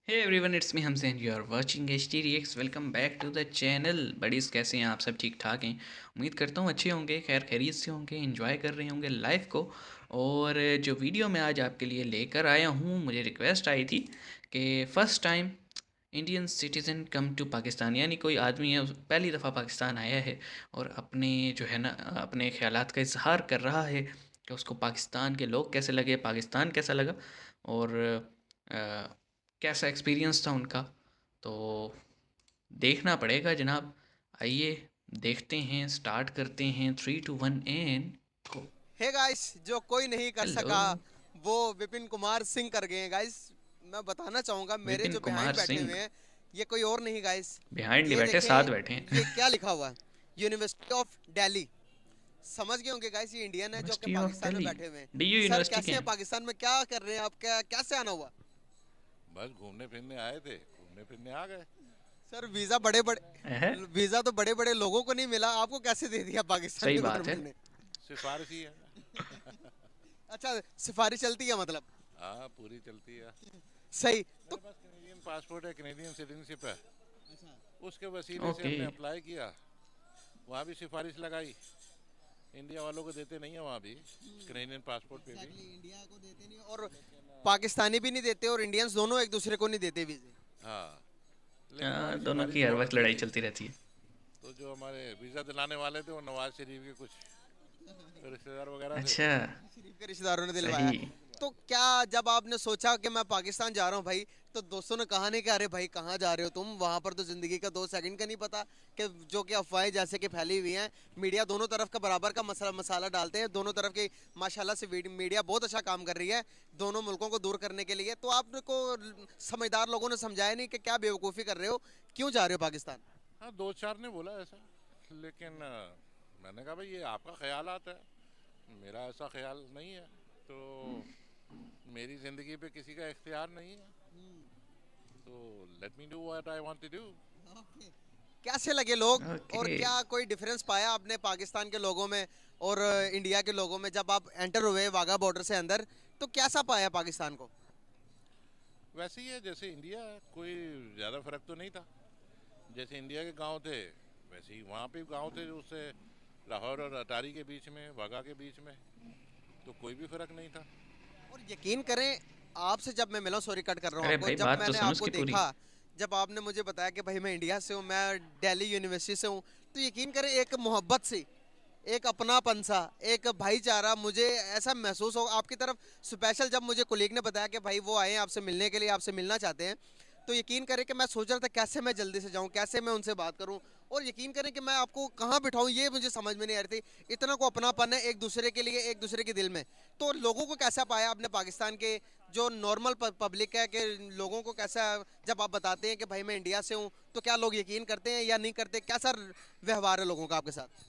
Hey everyone, it's me हमसेन, you are watching H T reacts. Welcome back to the channel. Buddies, कैसे हैं आप? सब ठीक ठाक हैं? उम्मीद करता हूँ अच्छे होंगे, खैर खैरियत से होंगे, एंजॉय कर रहे होंगे लाइफ को। और जो वीडियो मैं आज आपके लिए लेकर आया हूँ, मुझे रिक्वेस्ट आई थी कि first time Indian citizen come to Pakistan, यानी कोई आदमी है पहली दफ़ा पाकिस्तान आया है और अपने जो है ना अपने ख़यालात का इजहार कर रहा है कि उसको पाकिस्तान के लोग कैसे लगे, पाकिस्तान कैसा लगा और कैसा एक्सपीरियंस था उनका। तो देखना पड़ेगा जनाब। आइए देखते हैं, स्टार्ट करते हैं। 3 2 1 एंड गो। हे गाइस, जो कोई नहीं कर हेलो। सका वो विपिन कुमार सिंह कर गए हैं गाइस। मैं बताना चाहूंगा, मेरे विपिन जो बिहाइंड कुमार बैठे सिंह हुए हैं ये कोई और नहीं गाइस। बिहाइंड नहीं ये बैठे, साथ बैठे देखें, हैं। ये क्या लिखा हुआ है? University of Delhi. समझ गए होंगे गाइस, ये इंडियन है जो कि यूनिवर्सिटी ऑफ पाकिस्तान में दिल्ली। बैठे हुए हैं। डी यू सर, यूनिवर्सिटी के कैसे हैं? हैं? पाकिस्तान में क्या कर रहे हैं आप? क्या कैसे आना हुआ? बस घूमने फिरने आए थे, घूमने फिरने आ गए। सर, वीजा बड़े है। बड़े वीजा तो बड़े बड़े लोगों को नहीं मिला, आपको कैसे दे दिया पाकिस्तान सही की बात है। गवर्नमेंट ने? सिफारिश ही है। अच्छा, सिफारिश चलती है मतलब? हाँ, पूरी चलती है। सही तो। मेरे पास कैनेडियन पासपोर्ट है, कैनेडियन सिटीजनशिप है। उसके वसीले से ओके। हमने अप्लाई किया। वहाँ भी सिफारिश लगाई। इंडिया वालों को देते नहीं है वहाँ भी, कैनेडियन पासपोर्ट पे भी। इंडिया को देते नहीं और पाकिस्तानी भी नहीं देते और इंडियंस दोनों एक दूसरे को नहीं देते वीजे। हाँ, लेकिन वहाँ भी दोनों सिफारिश की हर बहुत वक्त अच्छी लड़ाई थी। चलती रहती है। तो जो हमारे वीज़ा दिलाने वाले थे वो नवाज शरीफ के कुछ रिश्तेदार वगैरह थे। अच्छा। शरीफ के रिश्तेदारों ने दिलवाया। सही। तो क्या जब आपने सोचा कि मैं पाकिस्तान जा रहा हूँ भाई, तो दोस्तों ने कहा नहीं कि अरे भाई कहाँ जा रहे हो तुम? वहां पर तो जिंदगी का 2 सेकंड का नहीं पता कि जो कि अफवाहें जैसे कि फैली हुई हैं। मीडिया दोनों तरफ का बराबर का मसाला मसाला डालते हैं, दोनों तरफ की माशाल्लाह से मीडिया बहुत अच्छा काम कर रही है दोनों मुल्कों को दूर करने के लिए। तो आपको समझदार लोगों ने समझाया नहीं कि क्या बेवकूफ़ी कर रहे हो, क्यों जा रहे हो पाकिस्तान? हाँ, दो चार ने बोला ऐसा, लेकिन मैंने कहा भाई ये आपका ख्यालात है, मेरा ऐसा ख्याल नहीं है। तो मेरी ज़िंदगी पे किसी का इख्तियार नहीं है, तो let me do what I want to do. कैसे लगे लोग? और ओके। क्या कोई डिफरेंस पाया आपने पाकिस्तान के लोगों में और इंडिया के लोगों में जब आप एंटर हुए वाघा बॉर्डर से अंदर? तो कैसा पाया पाकिस्तान को? वैसे ही है जैसे इंडिया है, कोई ज़्यादा फ़र्क तो नहीं था। जैसे इंडिया के गांव थे वैसे ही वहाँ पे गांव थे, जो उससे लाहौर और अटारी के बीच में, वाघा के बीच में, तो कोई भी फ़र्क नहीं था। और यकीन करें, आपसे जब मैं मिला, सॉरी कट कर रहा हूँ अरे आपको, भाई, जब बात तो मैंने सुनो आपको उसकी पूरी। देखा, जब आपने मुझे बताया कि भाई मैं इंडिया से हूँ, मैं दिल्ली यूनिवर्सिटी से हूँ, तो यकीन करें एक मोहब्बत सी, एक अपनापन सा, एक भाईचारा मुझे ऐसा महसूस हो आपकी तरफ। स्पेशल जब मुझे कोलीग ने बताया कि भाई वो आए हैं आपसे मिलने के लिए, आपसे मिलना चाहते हैं, तो यकीन करें कि मैं सोच रहा था कैसे मैं जल्दी से जाऊं, कैसे मैं उनसे बात करूं, और यकीन करें कि मैं आपको कहाँ बिठाऊं ये मुझे समझ में नहीं आ रही थी। इतना को अपनापन है एक दूसरे के लिए, एक दूसरे के दिल में। तो लोगों को कैसा पाया आपने पाकिस्तान के जो नॉर्मल पब्लिक है कि लोगों को कैसा, जब आप बताते हैं कि भाई मैं इंडिया से हूँ, तो क्या लोग यकीन करते हैं या नहीं करते? कैसा व्यवहार है लोगों का आपके साथ?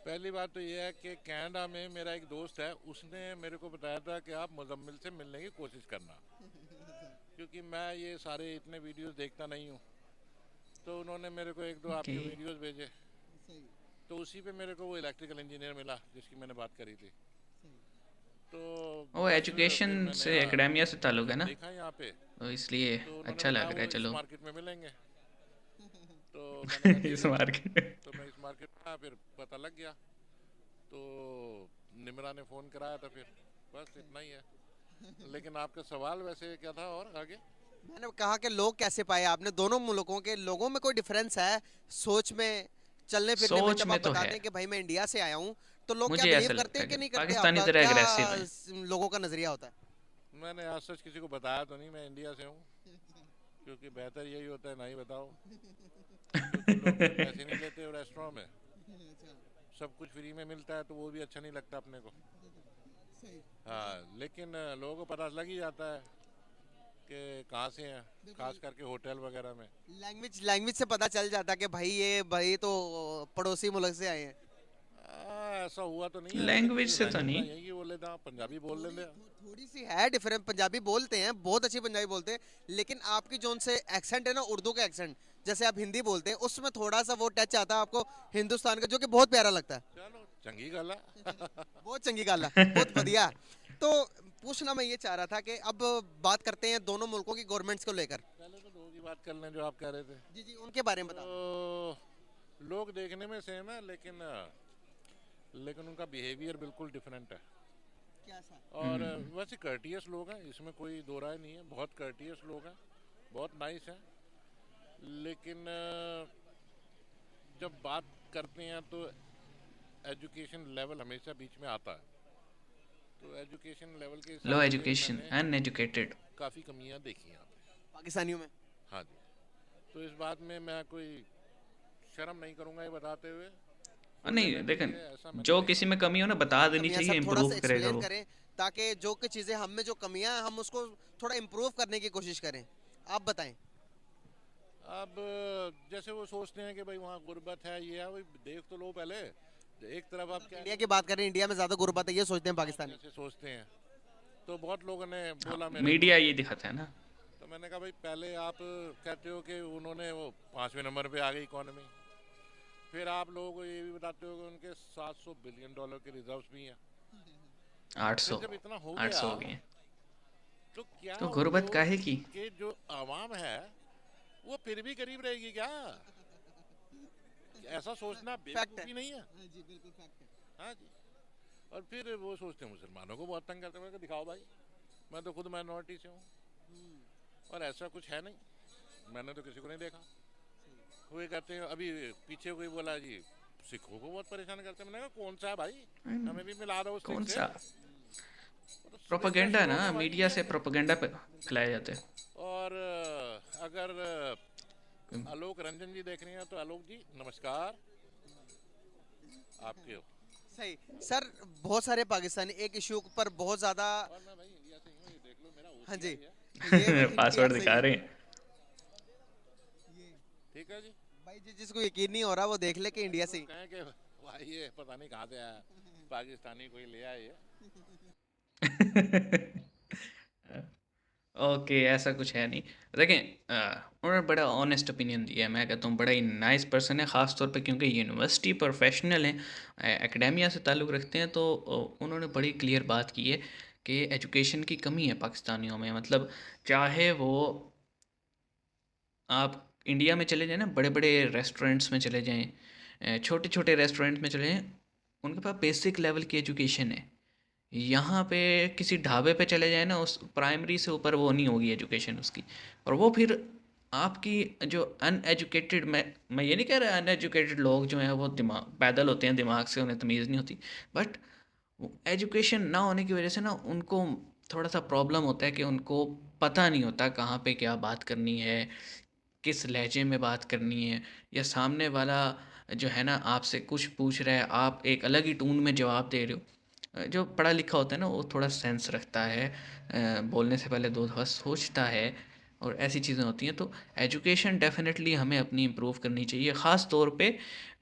पहली बात तो ये है कि कनाडा में मेरा एक दोस्त है, उसने मेरे को बताया था कि आप मुजम्मिल से मिलने की कोशिश करना, क्योंकि मैं ये सारे इतने वीडियोस देखता नहीं हूँ। तो उन्होंने मेरे को एक दो ओके। आपके वीडियोस भेजे, तो उसी पे मेरे को वो इलेक्ट्रिकल इंजीनियर मिला जिसकी मैंने बात करी थी। तो वो बस एजुकेशन फिर मैंने, से, हाँ, एकेडेमिया से ताल्लुक है जब ना, देखा यहाँ पे, तो इसलिए तो उन्होंने अच्छा बताया लग रहा वो है। इस चलो। मार्केट में मिलेंगे। तो मैंने कहा ठीक इस है। मार्केट। तो मैं इस मार्केट में आया, फिर पता लग गया। तो निमरा ने फ़ोन कराया था, फिर बस इतना ही है। लेकिन आपका सवाल वैसे क्या था और आगे? मैंने कहा कि लोग कैसे पाए आपने? दोनों मुल्कों के लोगों में कोई डिफरेंस है सोच में, चलने फिरने में? सोच जब में आप तो है। बताते हैं कि भाई मैं इंडिया से आया हूँ, तो लोग क्या मुझे बिलीव ऐसा करते लगता है हैं कि कि नहीं करते? पाकिस्तानी आपका तरह क्या एग्रेसिव है। लोगों का नजरिया होता है? मैंने आज सच किसी को बताया तो नहीं मैं इंडिया से हूँ, क्योंकि बेहतर यही होता है ना ही बताओ। क्योंकि लोग फिर पैसे नहीं लेते रेस्टोरेंट में, सब कुछ फ्री में मिलता है, तो वो भी अच्छा नहीं लगता अपने को। हाँ, लेकिन लोगों को पता लग ही जाता है कि कहाँ से हैं, खास करके होटल वगैरह में। लैंग्वेज लैंग्वेज से पता चल जाता है कि भाई ये भाई तो पड़ोसी मुल्क से आए हैं। ऐसा हुआ तो नहीं है, लेकिन लैंग्वेज मेरी से तो लैंग्वेज मैं नहीं। यही बोल लेता हूँ, पंजाबी बोल लेते हैं। थोड़ी सी है डिफरेंस। पंजाबी बोलते हैं, बहुत अच्छी पंजाबी बोलते हैं, लेकिन आपकी जो उनसे एक्सेंट है ना, उर्दू का एक्सेंट, जैसे आप हिंदी बोलते हैं, उसमें थोड़ा सा वो टच आता है आपको हिंदुस्तान का, जो कि बहुत प्यारा लगता है। चलो चंगी गल है। बहुत चंगी गल है, बहुत बढ़िया। तो पूछना मैं ये चाह रहा था कि अब बात करते हैं दोनों मुल्कों की गवर्नमेंट्स को लेकर। पहले तो लोगों की बात कर लें जो आप कह रहे थे। जी जी, उनके बारे में बता दें। तो लोग देखने में सेम है, लेकिन लेकिन उनका बिहेवियर बिल्कुल डिफरेंट है। क्या सा? और वैसे कर्टियस लोग हैं, इसमें कोई दो राय नहीं है, बहुत कर्टियस लोग हैं, बहुत नाइस हैं। लेकिन जब बात करते हैं तो एजुकेशन लेवल हमेशा बीच में आता है। तो एजुकेशन लेवल के लो हिसाब से एजुकेशन, मैंने अनएजुकेटेड। काफ़ी कमियां देखी हैं यहाँ पे। पाकिस्तानियों में? हाँ जी। तो इस बात में मैं कोई शर्म नहीं करूँगा ये बताते हुए। नहीं देखें, फॉर्चुनेटली ऐसा मैंने जो देखा। किसी में कमी हो ना बता देनी कमियां चाहिए, सर थोड़ा सा इम्प्रूव करेगा एक्सप्लेन वो। करें, ताकि जो कि चीज़ें हम में जो कमियां हैं हम उसको थोड़ा इम्प्रूव करने की कोशिश करें। आप बताएं। अब जैसे वो सोचते हैं कि भाई वहाँ गुर्बत है, ये है, भाई देख तो लो पहले। एक तरफ आप क्या इंडिया की बात करें, इंडिया में ज़्यादा गुर्बत है ये सोचते हैं पाकिस्तानी। जैसे सोचते हैं, तो बहुत लोगों ने हाँ, बोला मेरे को। मीडिया ये दिखाता है ना। तो मैंने कहा भाई पहले आप कहते हो कि उन्होंने वो 5वें नंबर पे आ गई इकोनॉमी, फिर आप लोगों को ये भी बताते हो कि उनके $700 बिलियन के रिजर्व्स भी हैं। 800, फिर जब इतना हो 800 गया, हो गए। तो क्या तो उन गुर्बत लोग काहे की? के जो आवाम है वो फिर भी गरीब रहेगी क्या? ऐसा सोचना बेवकूफ़ी नहीं है? जी बिल्कुल फैक्ट है। हाँ जी। और फिर वो सोचते हैं मुसलमानों को बहुत तंग करते हैं। दिखाओ भाई, मैं तो खुद माइनॉरिटी से हूँ और ऐसा कुछ है नहीं, मैंने तो किसी को नहीं देखा। वो ये कहते हैं, अभी पीछे कोई बोला जी सिखों को बहुत परेशान करते हैं। मैंने कहा कौन सा है भाई, हमें भी मिला दो उस कौन सिख से। सा मतलब समस्या प्रोपेगेंडा है शुरू ना, हो गया भाई मीडिया इंडिया से में। प्रोपेगेंडा पे खिलाए जाते हैं। और अगर आलोक रंजन जी देख रही हैं तो आलोक जी नमस्कार, आपके हो। सही सर, बहुत सारे पाकिस्तानी एक इशू पर बहुत ज़्यादा। और मैं भाई इंडिया से ही हूँ, ये देख लो मेरा हाँ जी, OCI है। ये भी इंडिया पासवर्ड से दिखा ही रहे है। हैं। ये ठीक है जी। भाई जी, जिसको यकीन नहीं हो रहा वो देख ले कि इंडिया से ही। कहें कि भाई ये पता नहीं कहाँ से आया, पाकिस्तानी कोई ले आए ये। ओके, ऐसा कुछ है नहीं। देखें, उन्होंने बड़ा ऑनेस्ट ओपिनियन दिया है। मैं कहता हूँ बड़ा ही नाइस पर्सन है, ख़ास तौर पे क्योंकि यूनिवर्सिटी प्रोफेशनल हैं, एकेडेमिया से ताल्लुक़ रखते हैं। तो उन्होंने बड़ी क्लियर बात की है कि एजुकेशन की कमी है पाकिस्तानियों में। मतलब चाहे वो आप इंडिया में चले जाएँ ना, बड़े बड़े रेस्टोरेंट्स में चले जाएँ, छोटे छोटे रेस्टोरेंट में चले जाएँ, उनके पास बेसिक लेवल की एजुकेशन है। यहाँ पे किसी ढाबे पे चले जाए ना, उस प्राइमरी से ऊपर वो नहीं होगी एजुकेशन उसकी। और वो फिर आपकी जो अनएजुकेटेड, मैं ये नहीं कह रहा अनएजुकेटेड लोग जो हैं वो दिमाग पैदल होते हैं, दिमाग से उन्हें तमीज़ नहीं होती, बट एजुकेशन ना होने की वजह से ना उनको थोड़ा सा प्रॉब्लम होता है कि उनको पता नहीं होता कहाँ पे क्या बात करनी है, किस लहजे में बात करनी है, या सामने वाला जो है ना आपसे कुछ पूछ रहा है, आप एक अलग ही टून में जवाब दे रहे हो। जो पढ़ा लिखा होता है ना वो थोड़ा सेंस रखता है, बोलने से पहले दो दफ़ा सोचता है, और ऐसी चीज़ें होती हैं। तो एजुकेशन डेफिनेटली हमें अपनी इम्प्रूव करनी चाहिए, ख़ास तौर पे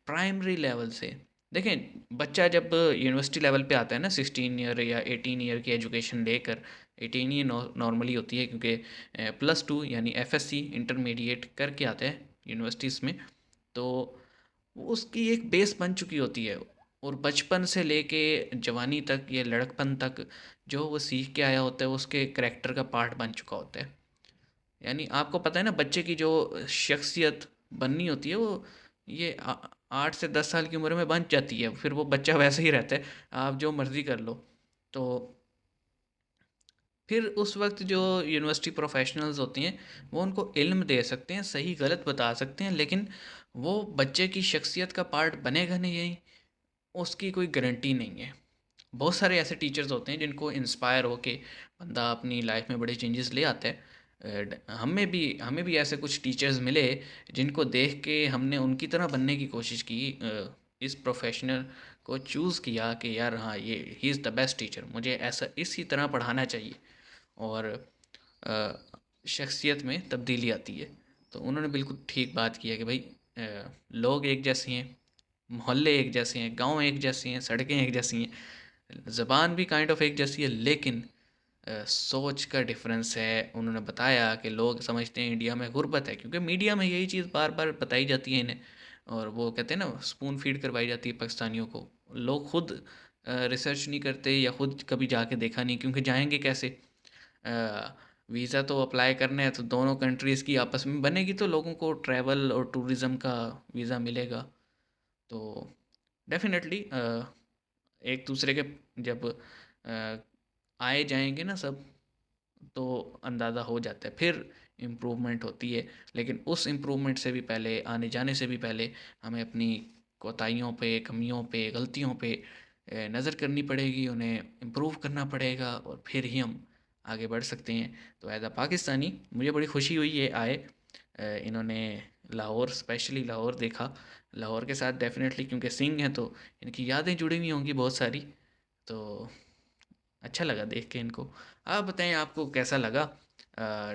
प्राइमरी लेवल से। देखें, बच्चा जब यूनिवर्सिटी लेवल पे आता है ना, 16 ईयर या 18 ईयर की एजुकेशन लेकर, 18 ही नॉर्मली होती है क्योंकि +2 यानी FSC इंटरमीडिएट करके आता है यूनिवर्सिटीज़ में। तो वो उसकी एक बेस बन चुकी होती है, और बचपन से लेके जवानी तक या लड़कपन तक जो वो सीख के आया होता है वो उसके करैक्टर का पार्ट बन चुका होता है। यानी आपको पता है ना, बच्चे की जो शख्सियत बननी होती है वो ये 8 से 10 साल की उम्र में बन जाती है, फिर वो बच्चा वैसे ही रहता है, आप जो मर्ज़ी कर लो। तो फिर उस वक्त जो यूनिवर्सिटी प्रोफेशनल्स होती हैं वो उनको इल्म दे सकते हैं, सही गलत बता सकते हैं, लेकिन वो बच्चे की शख्सियत का पार्ट बनेगा नहीं, उसकी कोई गारंटी नहीं है। बहुत सारे ऐसे टीचर्स होते हैं जिनको इंस्पायर होके बंदा अपनी लाइफ में बड़े चेंजेस ले आता है। हमें भी ऐसे कुछ टीचर्स मिले जिनको देख के हमने उनकी तरह बनने की कोशिश की, इस प्रोफेशनल को चूज़ किया कि यार हाँ, ये he is the best teacher, मुझे ऐसा इसी तरह पढ़ाना चाहिए, और अ, शख्सियत में तब्दीली आती है। तो उन्होंने बिल्कुल ठीक बात की है कि भाई लोग एक जैसे हैं, मोहल्ले एक जैसे हैं, गांव एक जैसे हैं, सड़कें एक जैसी हैं, ज़बान भी काइंड ऑफ एक जैसी है, लेकिन सोच का डिफरेंस है। उन्होंने बताया कि लोग समझते हैं इंडिया में गुर्बत है क्योंकि मीडिया में यही चीज़ बार बार बताई जाती है इन्हें, और वो कहते हैं ना स्पून फीड करवाई जाती है पाकिस्तानियों को। लोग खुद रिसर्च नहीं करते या ख़ुद कभी जाके देखा नहीं, क्योंकि जाएंगे कैसे? वीज़ा तो अप्लाई करना है तो दोनों कंट्रीज़ की आपस में बनेगी, तो लोगों को ट्रैवल और टूरिज़म का वीज़ा मिलेगा। तो डेफिनेटली एक दूसरे के जब आए जाएंगे ना सब, तो अंदाज़ा हो जाता है, फिर इम्प्रूवमेंट होती है। लेकिन उस इम्प्रूवमेंट से भी पहले, आने जाने से भी पहले, हमें अपनी कोताहियों पे, कमियों पे, गलतियों पे नज़र करनी पड़ेगी, उन्हें इम्प्रूव करना पड़ेगा, और फिर ही हम आगे बढ़ सकते हैं। तो एज़ अ पाकिस्तानी मुझे बड़ी खुशी हुई ये आए। इन्होंने लाहौर, स्पेशली लाहौर देखा। लाहौर के साथ डेफिनेटली, क्योंकि सिंह हैं तो इनकी यादें जुड़ी हुई होंगी बहुत सारी। तो अच्छा लगा देख के इनको। आप बताएं आपको कैसा लगा?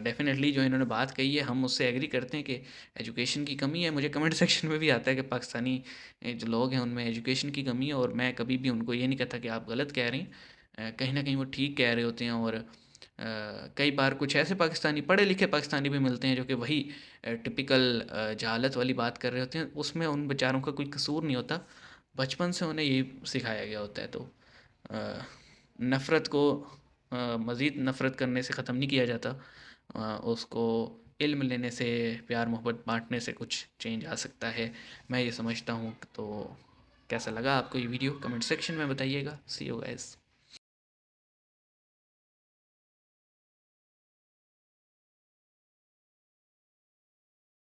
डेफ़िनेटली जो इन्होंने बात कही है हम उससे एग्री करते हैं कि एजुकेशन की कमी है। मुझे कमेंट सेक्शन में भी आता है कि पाकिस्तानी जो लोग हैं उनमें एजुकेशन की कमी है, और मैं कभी भी उनको ये नहीं कहता कि आप गलत कह रहे हैं। कहीं ना कहीं वो ठीक कह रहे होते हैं। और कई बार कुछ ऐसे पाकिस्तानी, पढ़े लिखे पाकिस्तानी भी मिलते हैं जो कि वही टिपिकल जहालत वाली बात कर रहे होते हैं। उसमें उन बेचारों का कोई कसूर नहीं होता, बचपन से उन्हें यही सिखाया गया होता है। तो अ, नफ़रत को मज़ीद नफ़रत करने से ख़त्म नहीं किया जाता। उसको इल्म लेने से, प्यार मोहब्बत बांटने से कुछ चेंज आ सकता है, मैं ये समझता हूँ। तो कैसा लगा आपको ये वीडियो? कमेंट सेक्शन में बताइएगा। सी यू गाइस।